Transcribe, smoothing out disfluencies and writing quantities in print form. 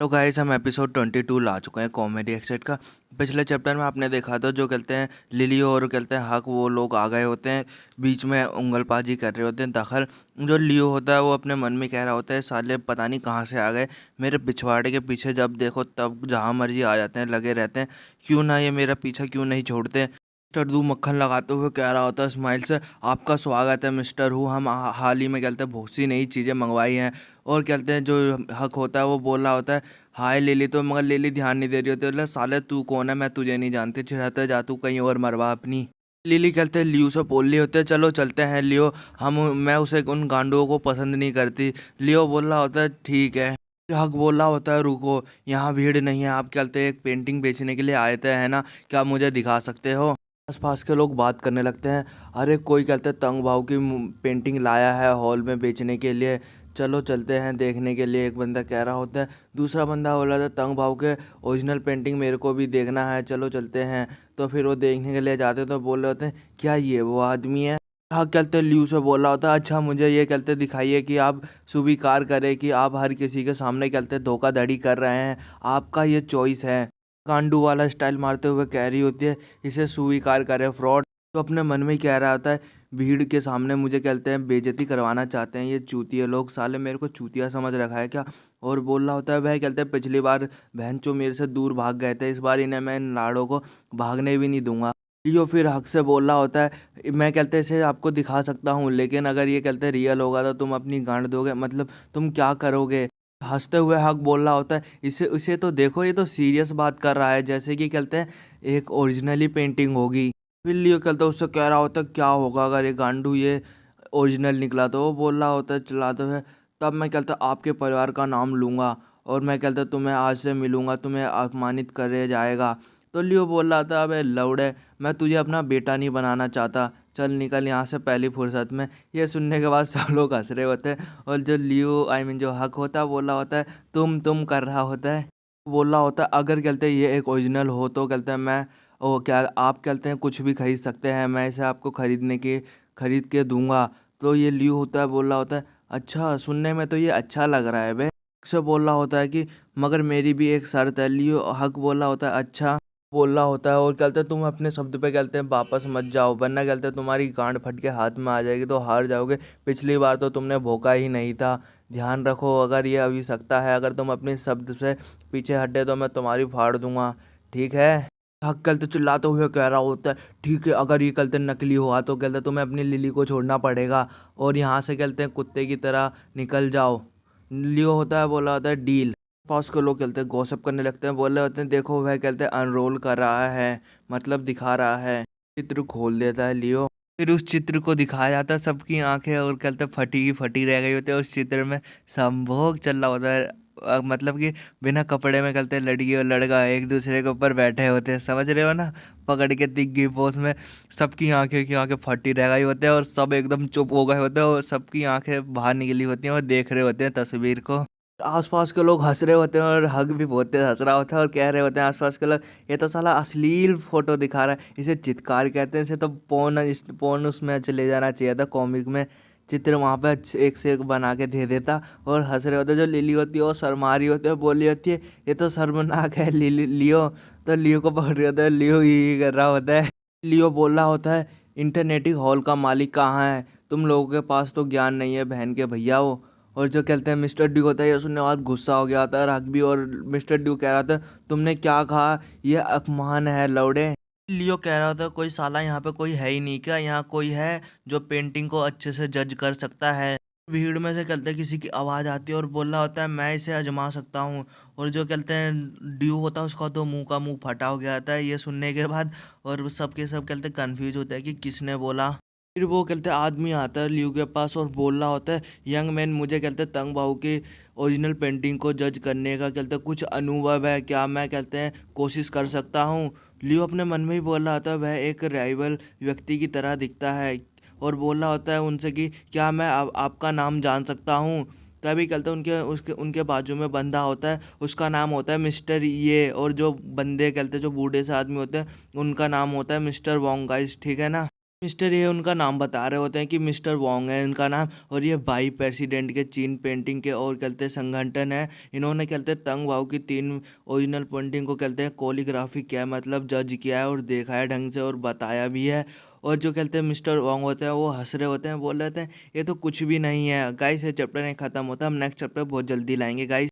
तो गाइस हम एपिसोड 22 ला चुके हैं कॉमेडी एक्सेट का। पिछले चैप्टर में आपने देखा था जो कहते हैं लिली और कहते हैं हक वो लोग आ गए होते हैं, बीच में उंगलबाजी कर रहे होते हैं दखल। जो लियो होता है वो अपने मन में कह रहा होता है साले पता नहीं कहाँ से आ गए, मेरे पिछवाड़े के पीछे जब देखो तब जहाँ मर्जी आ जाते हैं, लगे रहते हैं, क्यों ना ये मेरा पीछा क्यों नहीं छोड़ते। मिस्टर दू मक्खन लगाते हुए कह रहा होता है स्माइल से, आपका स्वागत है मिस्टर हु, हम हाल ही में कहते हैं बहुत सी नई चीज़ें मंगवाई हैं। और कहते हैं जो हक होता है वो बोल रहा होता है हाय लिली, तो मगर लिली ध्यान नहीं दे रही होती, बोले साले तू कौन है, मैं तुझे नहीं जानती, चिढ़ाते जा तू कहीं और मरवा अपनी। लिली कहते हैं लियो से बोल रही होते हैं चलो चलते हैं लियो, हम मैं उसे उन गांडुओं को पसंद नहीं करती। लियो बोल रहा होता है ठीक है। हक बोल रहा होता है रुको, यहाँ भीड़ नहीं है, आप कहते हैं एक पेंटिंग बेचने के लिए आए थे है ना, क्या आप मुझे दिखा सकते हो। आसपास के लोग बात करने लगते हैं, अरे कोई कहते हैं तंग भाव की पेंटिंग लाया है हॉल में बेचने के लिए, चलो चलते हैं देखने के लिए, एक बंदा कह रहा होता है। दूसरा बंदा बोल रहा था तंग भाव के ओरिजिनल पेंटिंग मेरे को भी देखना है, चलो चलते हैं। तो फिर वो देखने के लिए जाते तो बोल रहे होते हैं क्या ये वो आदमी है। हाँ कहते ल्यू से बोल रहा होता है अच्छा मुझे ये कहते दिखाइए कि आप स्वीकार करें कि आप हर किसी के सामने कहते धोखाधड़ी कर रहे हैं, आपका ये चॉइस है। कांडू वाला स्टाइल मारते हुए कह रही होती है इसे स्वीकार करे फ्रॉड। तो अपने मन में ही कह रहा होता है भीड़ के सामने मुझे कहते हैं बेइज्जती करवाना चाहते हैं ये चूतिया लोग, साले मेरे को चूतिया समझ रखा है क्या। और बोल रहा होता है वह कहते हैं पिछली बार बहन चो मेरे से दूर भाग गए थे, इस बार इन्हें मैं इन लाड़ों को भागने भी नहीं दूंगा। लियो फिर हक से बोल रहा होता है मैं कहते इसे आपको दिखा सकता हूँ, लेकिन अगर ये कहते रियल होगा तो तुम अपनी गांड दोगे, मतलब तुम क्या करोगे। हंसते हुए हक बोल रहा होता है इसे इसे तो देखो ये तो सीरियस बात कर रहा है, जैसे कि कहते हैं एक ओरिजिनली पेंटिंग होगी। फिर लियो कहता है उससे कह रहा होता है क्या होगा अगर ये गांडू ये ओरिजिनल निकला, तो वो बोल रहा होता है चिल्लाते हुए तब मैं कहता आपके परिवार का नाम लूँगा और मैं कहता तुम्हें आज से मिलूँगा, तुम्हें अपमानित करे जाएगा। तो लियो बोल रहा था अबे लौड़े, मैं तुझे अपना बेटा नहीं बनाना चाहता, चल निकल यहाँ से पहली फुर्सत में। ये सुनने के बाद सब लोग हंस रहे होते हैं और जो लियो आई मीन जो हक होता है बोल रहा होता है तुम कर रहा होता है। बोल रहा होता है अगर कहते हैं ये एक ओरिजिनल हो तो कहते हैं मैं ओ क्या आप कहते हैं कुछ भी खरीद सकते हैं, मैं इसे आपको खरीद के दूंगा। तो ये लियो होता है बोल रहा होता है अच्छा सुनने में तो ये अच्छा लग रहा है बे। से बोल रहा होता है कि मगर मेरी भी एक शर्त है। लियो हक बोल रहा होता है अच्छा बोल रहा होता है और कहते हैं तुम अपने शब्द पे कहते हैं वापस मत जाओ, वरना कहते हैं तुम्हारी गांड फट के हाथ में आ जाएगी तो हार जाओगे, पिछली बार तो तुमने भोंका ही नहीं था, ध्यान रखो अगर ये आवश्यकता है, अगर तुम अपने शब्द से पीछे हटे तो मैं तुम्हारी फाड़ दूंगा, ठीक है। हक कहते चिल्लाते हुए कह रहा होता है ठीक है अगर ये कहते नकली हुआ तो कहते तुम्हें अपनी लिली को छोड़ना पड़ेगा और यहाँ से कहते हैं कुत्ते की तरह निकल जाओ। लियो होता है बोला होता है डील। पास के लोग कहते हैं गॉसिप करने लगते हैं, बोल रहे होते हैं देखो वह कहते हैं अनरोल कर रहा है, मतलब दिखा रहा है। चित्र खोल देता है लियो, फिर उस चित्र को दिखाया जाता है, सबकी आंखें और कहते हैं फटी की फटी रह गई होती है। उस चित्र में संभोग चल रहा होता है, मतलब कि बिना कपड़े में कहते हैं लड़की और लड़का एक दूसरे के ऊपर बैठे होते हैं, समझ रहे हो ना, पकड़ के तिग्गी पोज में। सबकी आंखें की आंखें फटी रह गई होते हैं और सब एकदम चुप हो गए होते हैं और सबकी आंखें बाहर निकली होती हैं और देख रहे होते हैं तस्वीर को। आसपास के लोग हंस रहे होते हैं और हक भी बहुत तेज हंस रहा होता है और कह रहे होते हैं आसपास के लोग ये तो साला अश्लील फोटो दिखा रहा है, इसे चित्कार कहते हैं, इसे तो पोर्न उसमें चले जाना चाहिए था कॉमिक में। चित्र वहाँ पे एक से एक बना के दे देता और हंस रहे होते हैं। जो लिली होती है वो शर्मा रही होती है, बोली होती है ये तो शर्मनाक है लियो। तो लियो को पकड़ रही होता है, लियो ही कर रहा होता है। लियो बोल रहा होता है इंटरनेटी हॉल का मालिक कहाँ है, तुम लोगों के पास तो ज्ञान नहीं है बहन के भैया वो। और जो कहते हैं मिस्टर ड्यू होता है ये सुनने के बाद गुस्सा हो गया था हक भी, और मिस्टर ड्यू कह रहा था तुमने क्या कहा, ये अपमान है लौड़े। लियो कह रहा था कोई साला यहाँ पे कोई है ही नहीं क्या, यहाँ कोई है जो पेंटिंग को अच्छे से जज कर सकता है। भीड़ में से कहते हैं किसी की आवाज़ आती है और बोल रहा होता है मैं इसे आजमा सकता हूँ। और जो कहते हैं ड्यू होता है उसका तो मुंह फटा हो गया था ये सुनने के बाद, और वो सब के सब कहते हैं कन्फ्यूज होता है कि किसने बोला। फिर वो कहते हैं आदमी आता है लियू के पास और बोल रहा होता है यंग मैन मुझे कहते हैं तंग बाहू की ओरिजिनल पेंटिंग को जज करने का कहते हैं कुछ अनुभव है क्या, मैं कहते हैं कोशिश कर सकता हूँ। लियो अपने मन में ही बोल रहा होता है वह एक राइवल व्यक्ति की तरह दिखता है और बोल रहा होता है उनसे कि क्या मैं आपका नाम जान सकता हूँ। तभी कहते हैं उनके बाजू में बंदा होता है, उसका नाम होता है मिस्टर ये, और जो बंदे कहते हैं जो बूढ़े से आदमी होते हैं उनका नाम होता है मिस्टर वोंग गाइस, ठीक है ना। मिस्टर ये उनका नाम बता रहे होते हैं कि मिस्टर वोंग है इनका नाम, और ये भाई प्रेसिडेंट के चीन पेंटिंग के और कहते हैं संगठन है। इन्होंने कहते हैं तंग वाओ की 3 ओरिजिनल पेंटिंग को कहते हैं कोलिग्राफी किया है, मतलब जज किया है और देखा है ढंग से और बताया भी है। और जो कहते हैं मिस्टर वोंग होते हैं वो हँस रहे होते हैं, बोल रहे होते हैं ये तो कुछ भी नहीं है। गाइस ये चैप्टर नहीं खत्म होता, हम नेक्स्ट चैप्टर बहुत जल्दी लाएँगे गाइस।